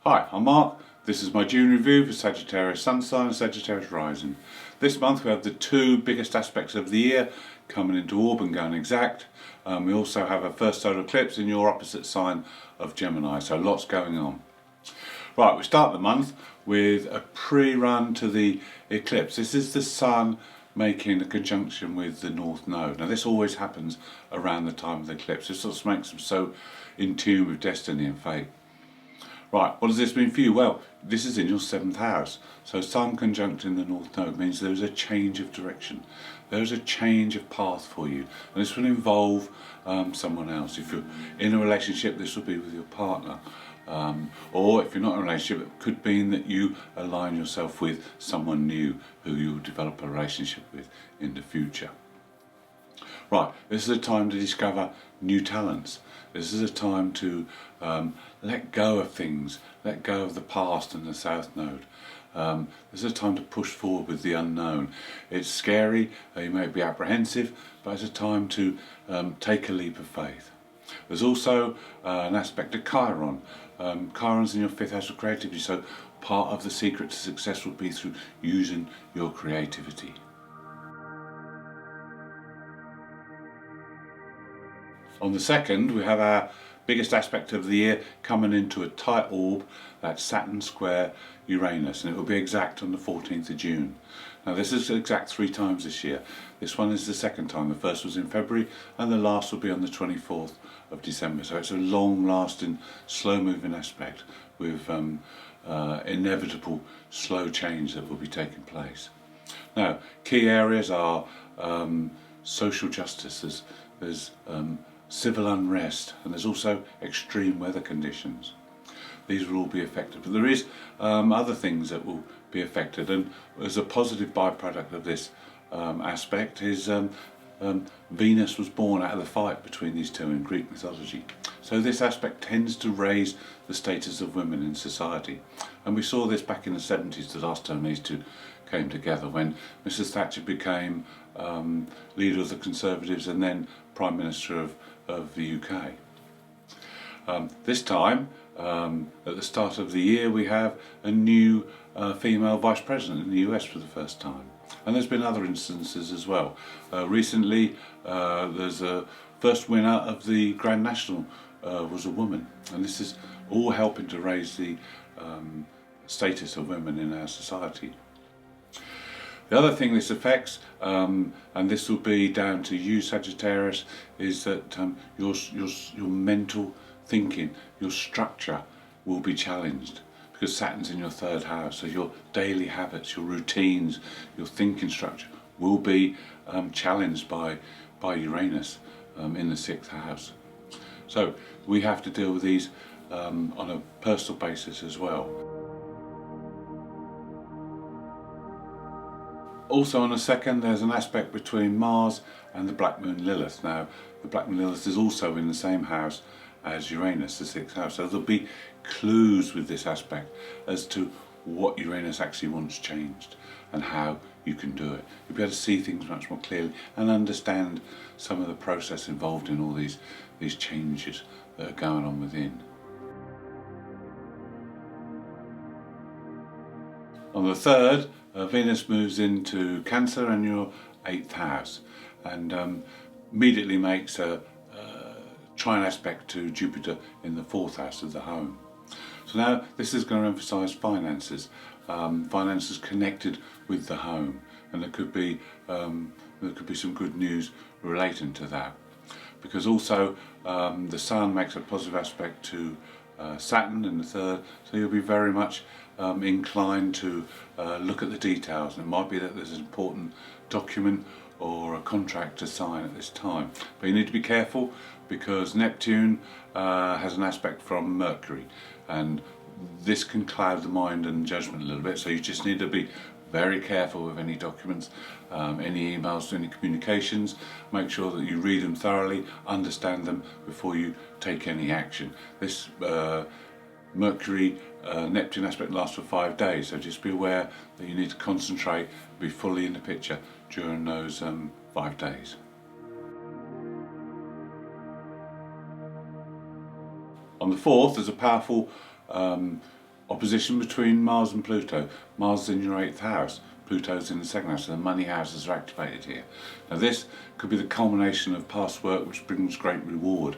Hi, I'm Mark. This is my June review for Sagittarius Sun sign and Sagittarius rising. This month we have the two biggest aspects of the year coming into orb and going exact. We also have a first solar eclipse in your opposite sign of Gemini, so lots going on. Right, we start the month with a pre-run to the eclipse. This is the Sun making a conjunction with the North Node. Now this always happens around the time of the eclipse. This sort of makes them so in tune with destiny and fate. Right, what does this mean for you? Well, this is in your 7th house. So Sun conjuncting the North Node means there is a change of direction. There is a change of path for you. And this will involve someone else. If you're in a relationship, this will be with your partner. Or if you're not in a relationship, it could mean that you align yourself with someone new who you'll develop a relationship with in the future. Right, this is a time to discover new talents. This is a time to let go of things, let go of the past and the South Node. This is a time to push forward with the unknown. It's scary, you may be apprehensive, but it's a time to take a leap of faith. There's also an aspect of Chiron. Chiron's in your 5th house of creativity, so part of the secret to success will be through using your creativity. On the 2nd, we have our biggest aspect of the year coming into a tight orb, that's Saturn square Uranus, and it will be exact on the 14th of June. Now this is exact 3 times this year. This one is the 2nd time. The first was in February and the last will be on the 24th of December. So it's a long-lasting, slow-moving aspect with inevitable slow change that will be taking place. Now, key areas are social justice. There's civil unrest, and there's also extreme weather conditions. These will all be affected, but there is other things that will be affected, and as a positive byproduct of this aspect is Venus was born out of the fight between these two in Greek mythology. So this aspect tends to raise the status of women in society, and we saw this back in the 70s, the last time these two came together, when Mrs Thatcher became leader of the Conservatives and then Prime Minister of the UK. This time, at the start of the year, we have a new female Vice President in the US for the first time. And there's been other instances as well. Recently, there's a first winner of the Grand National was a woman. And this is all helping to raise the status of women in our society. The other thing this affects, and this will be down to you Sagittarius, is that your mental thinking, your structure will be challenged, because Saturn's in your 3rd house, so your daily habits, your routines, your thinking structure will be challenged by Uranus in the 6th house. So we have to deal with these on a personal basis as well. Also on the 2nd, there's an aspect between Mars and the Black Moon Lilith. Now, the Black Moon Lilith is also in the same house as Uranus, the 6th house. So there'll be clues with this aspect as to what Uranus actually wants changed and how you can do it. You'll be able to see things much more clearly and understand some of the process involved in all these changes that are going on within. On the 3rd, Venus moves into Cancer and your 8th house, and immediately makes a trine aspect to Jupiter in the 4th house of the home. So now this is going to emphasise finances, finances connected with the home, and there could be some good news relating to that, because also the Sun makes a positive aspect to Saturn in the 3rd, so you'll be very much inclined to look at the details, and it might be that there's an important document or a contract to sign at this time. But you need to be careful, because Neptune has an aspect from Mercury, and this can cloud the mind and judgment a little bit, so you just need to be very careful with any documents, any emails, any communications. Make sure that you read them thoroughly, understand them before you take any action. This Mercury Neptune aspect lasts for 5 days, so just be aware that you need to concentrate, be fully in the picture during those 5 days. On the 4th, there's a powerful Opposition between Mars and Pluto. Mars is in your 8th house, Pluto's in the 2nd house, so the money houses are activated here. Now this could be the culmination of past work which brings great reward,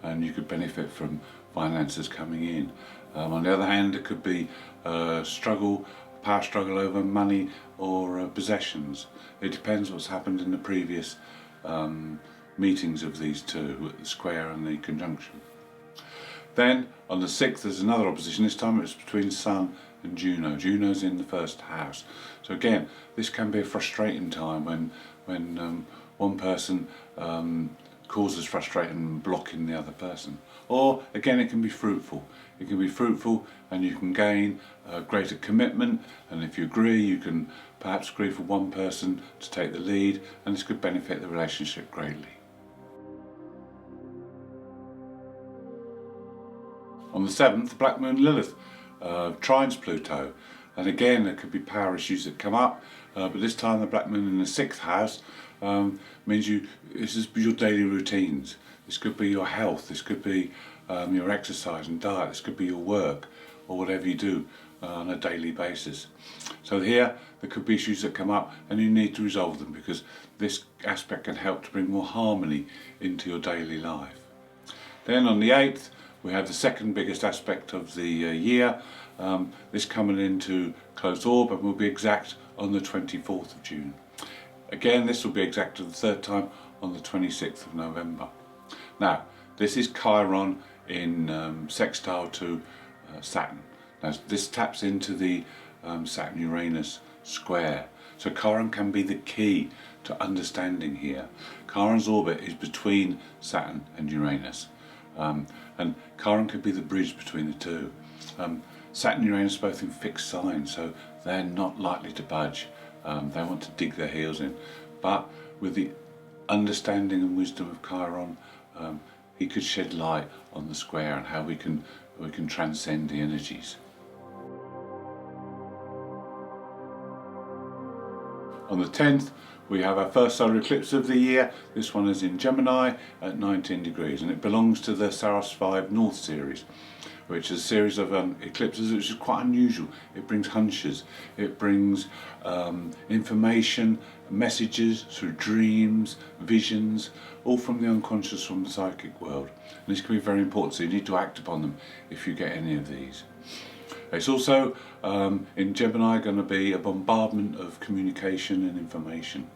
and you could benefit from finances coming in. On the other hand, it could be power struggle over money or possessions. It depends what's happened in the previous meetings of these two, the square and the conjunction. Then on the 6th there's another opposition. This time it's between Sun and Juno. Juno's in the 1st house. So again, this can be a frustrating time when one person causes frustration and blocking the other person. Or again, it can be fruitful. It can be fruitful and you can gain greater commitment, and if you agree, you can perhaps agree for one person to take the lead, and this could benefit the relationship greatly. On the 7th, the Black Moon Lilith trines Pluto, and again there could be power issues that come up, but this time the Black Moon in the 6th house means this is your daily routines. This could be your health, this could be your exercise and diet, this could be your work or whatever you do on a daily basis. So here there could be issues that come up and you need to resolve them, because this aspect can help to bring more harmony into your daily life. Then on the 8th we have the second biggest aspect of the year, this coming into closed orb, and will be exact on the 24th of June. Again, this will be exact for the 3rd time on the 26th of November. Now, this is Chiron in sextile to Saturn. Now, this taps into the Saturn-Uranus square. So Chiron can be the key to understanding here. Chiron's orbit is between Saturn and Uranus. And Chiron could be the bridge between the two. Saturn and Uranus are both in fixed signs, so they're not likely to budge. They want to dig their heels in. But with the understanding and wisdom of Chiron, he could shed light on the square and how we can transcend the energies. On the 10th, we have our first solar eclipse of the year. This one is in Gemini at 19 degrees, and it belongs to the Saros 5 North series, which is a series of eclipses which is quite unusual. It brings hunches, it brings information, messages through dreams, visions, all from the unconscious, from the psychic world. And this can be very important, so you need to act upon them if you get any of these. It's also in Gemini going to be a bombardment of communication and information.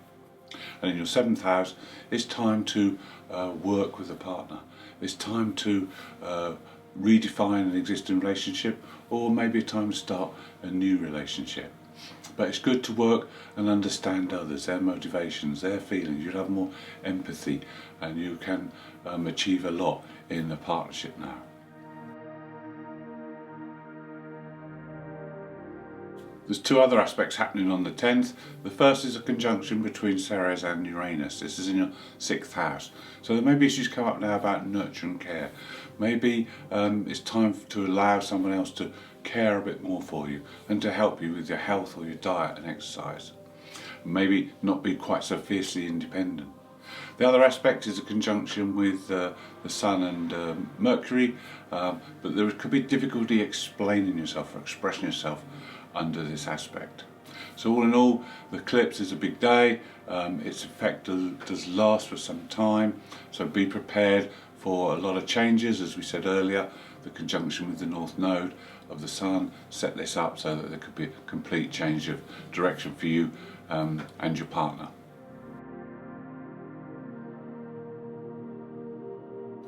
And in your 7th house, it's time to work with a partner. It's time to redefine an existing relationship, or maybe a time to start a new relationship. But it's good to work and understand others, their motivations, their feelings. You'll have more empathy and you can achieve a lot in a partnership now. There's two other aspects happening on the 10th. The first is a conjunction between Ceres and Uranus. This is in your 6th house. So there may be issues come up now about nurture and care. Maybe it's time to allow someone else to care a bit more for you and to help you with your health or your diet and exercise. Maybe not be quite so fiercely independent. The other aspect is a conjunction with the Sun and Mercury, but there could be difficulty explaining yourself or expressing yourself under this aspect. So all in all, the eclipse is a big day. Its effect does last for some time, so be prepared for a lot of changes. As we said earlier, the conjunction with the North Node of the Sun set this up so that there could be a complete change of direction for you and your partner.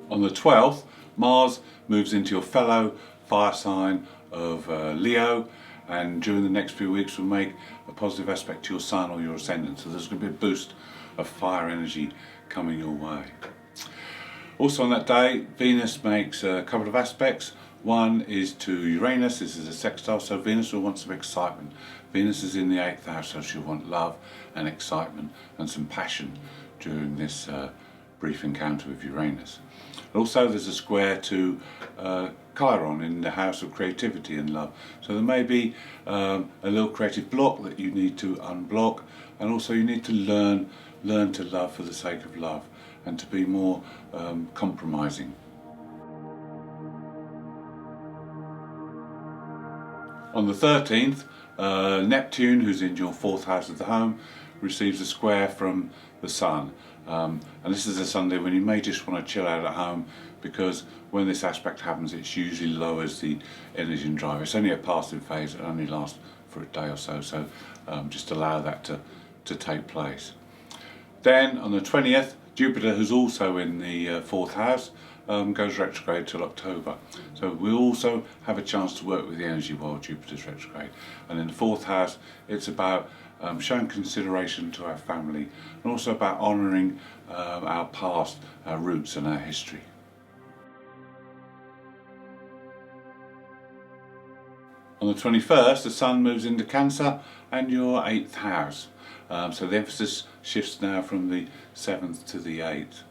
On the 12th, Mars moves into your fellow fire sign of Leo, and during the next few weeks will make a positive aspect to your Sun or your ascendant. So there's going to be a boost of fire energy coming your way. Also on that day, Venus makes a couple of aspects. One is to Uranus. This is a sextile, so Venus will want some excitement. Venus is in the 8th house, so she'll want love and excitement and some passion during this brief encounter with Uranus. Also there's a square to Chiron in the house of creativity and love. So there may be a little creative block that you need to unblock, and also you need to learn to love for the sake of love and to be more compromising. On the 13th, Neptune, who's in your 4th house of the home, receives a square from the Sun. And this is a Sunday when you may just want to chill out at home, because when this aspect happens it usually lowers the energy and drive. It's only a passing phase, it only lasts for a day or so, so just allow that to take place. Then on the 20th, Jupiter, who's also in the 4th house, goes retrograde till October. So we also have a chance to work with the energy while Jupiter's retrograde. And in the 4th house, it's about showing consideration to our family, and also about honouring our past, our roots and our history. On the 21st, the Sun moves into Cancer and your 8th house. So the emphasis shifts now from the 7th to the 8th.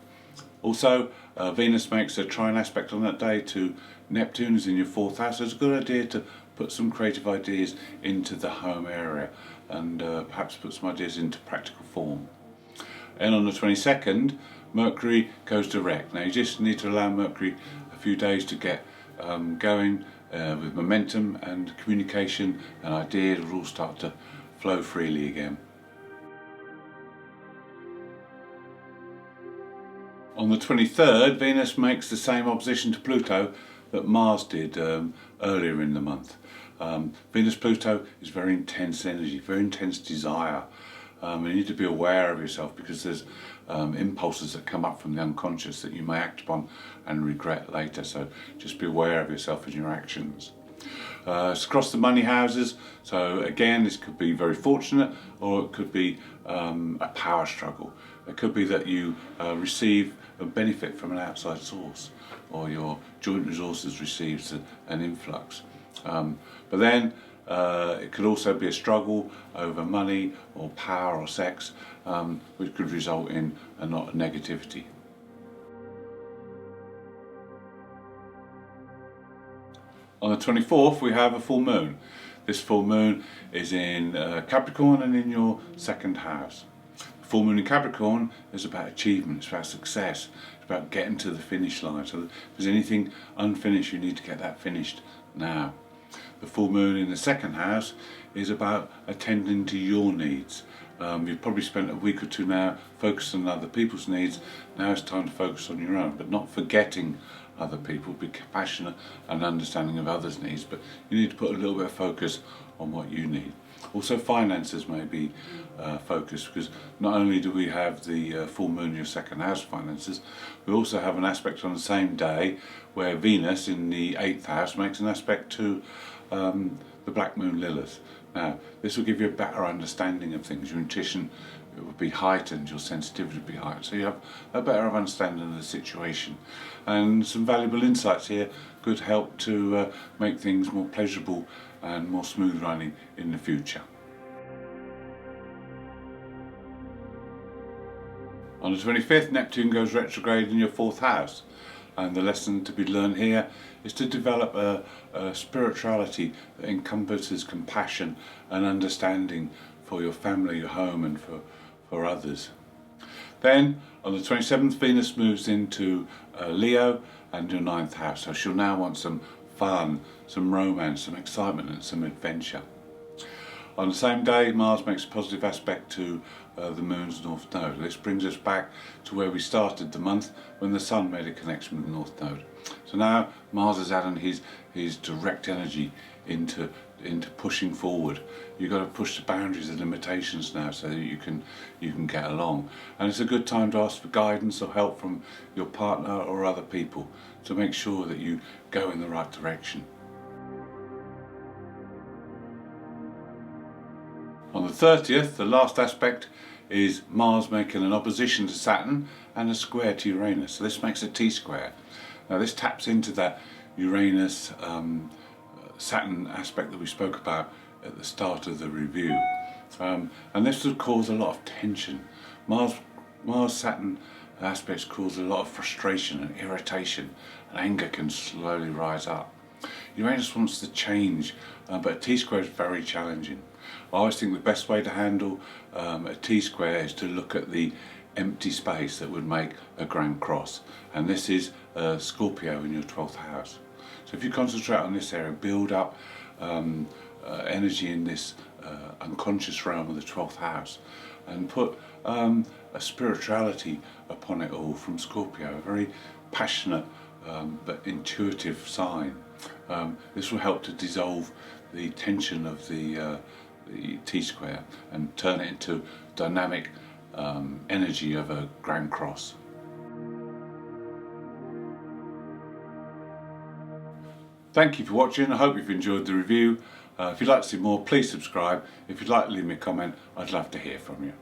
Also, Venus makes a trine aspect on that day to Neptune, who's in your 4th house. So it's a good idea to put some creative ideas into the home area, and perhaps put some ideas into practical form. And on the 22nd, Mercury goes direct. Now you just need to allow Mercury a few days to get going with momentum, and communication and ideas will all start to flow freely again. On the 23rd, Venus makes the same opposition to Pluto that Mars did earlier in the month. Venus-Pluto is very intense energy, very intense desire. You need to be aware of yourself, because there's impulses that come up from the unconscious that you may act upon and regret later. So just be aware of yourself and your actions. It's across the money houses, so again this could be very fortunate, or it could be a power struggle. It could be that you receive a benefit from an outside source, or your joint resources receives an influx. But then it could also be a struggle over money or power or sex, which could result in a lot of negativity. On the 24th, we have a full moon. This full moon is in Capricorn and in your 2nd house. The full moon in Capricorn is about achievement, it's about success, it's about getting to the finish line. So if there's anything unfinished, you need to get that finished now. The full moon in the 2nd house is about attending to your needs. You've probably spent a week or two now focusing on other people's needs. Now it's time to focus on your own, but not forgetting other people. Be compassionate and understanding of others' needs, but you need to put a little bit of focus on what you need. Also, finances may be focused, because not only do we have the full moon in your 2nd house finances, we also have an aspect on the same day where Venus in the 8th house makes an aspect to the black moon Lilith. Now this will give you a better understanding of things. Your intuition will be heightened, your sensitivity will be heightened, so you have a better understanding of the situation, and some valuable insights here could help to make things more pleasurable and more smooth running in the future. On the 25th, Neptune goes retrograde in your 4th house, and the lesson to be learned here is to develop a spirituality that encompasses compassion and understanding for your family, your home, and for others. Then on the 27th, Venus moves into Leo and your 9th house, so she'll now want some fun, some romance, some excitement and some adventure. On the same day, Mars makes a positive aspect to the Moon's North Node. This brings us back to where we started the month, when the Sun made a connection with the North Node. So now Mars is adding his direct energy into pushing forward. You've got to push the boundaries and limitations now, so that you can get along. And it's a good time to ask for guidance or help from your partner or other people to make sure that you go in the right direction. On the 30th, the last aspect is Mars making an opposition to Saturn and a square to Uranus. So this makes a T-square. Now this taps into that Uranus Saturn aspect that we spoke about at the start of the review. And this would cause a lot of tension. Mars-Saturn aspects cause a lot of frustration and irritation, and anger can slowly rise up. Uranus wants to change, but a T-square is very challenging. I always think the best way to handle a T-square is to look at the empty space that would make a grand cross, and this is Scorpio in your 12th house. So if you concentrate on this area, build up energy in this unconscious realm of the 12th house, and put a spirituality upon it all from Scorpio, a very passionate but intuitive sign. This will help to dissolve the tension of the T-square and turn it into dynamic energy of a Grand Cross. Thank you for watching. I hope you've enjoyed the review. If you'd like to see more, please subscribe. If you'd like to leave me a comment, I'd love to hear from you.